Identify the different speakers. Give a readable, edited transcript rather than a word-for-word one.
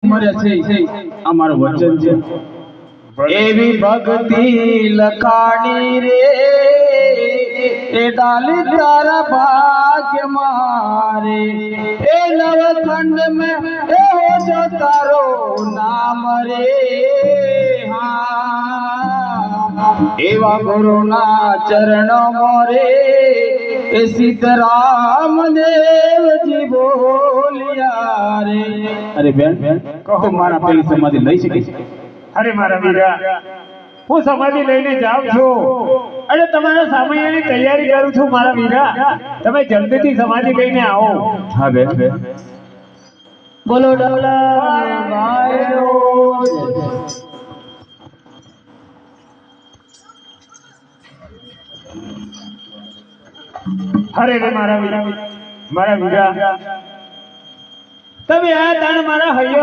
Speaker 1: મરે છે અમારું વચન છે એવી ભક્તિ લખાણી રે એ ડાલી તારા ભાગ્ય મારે એ નવખંડ में એ જો તારો નામ રે હા એવા ગુરુના ચરણો મોરે એ સીતારામ દેવજી બોલ્યા રે અરે બેન કહો મારા પેલી સમાધિ લઈ શકીશ
Speaker 2: અરે મારા વીરા હું સમાધિ લઈને જાઉં છું અને તમારા સામૈયાની તૈયારી કરું છું મારા વીરા તમે જલ્દીથી સમાધિ લઈને આવો
Speaker 1: હા બેન બોલો ડોલા ભાઈઓ
Speaker 2: અરે રે મારા વીરા તમે આ તાણ મારા હૈયો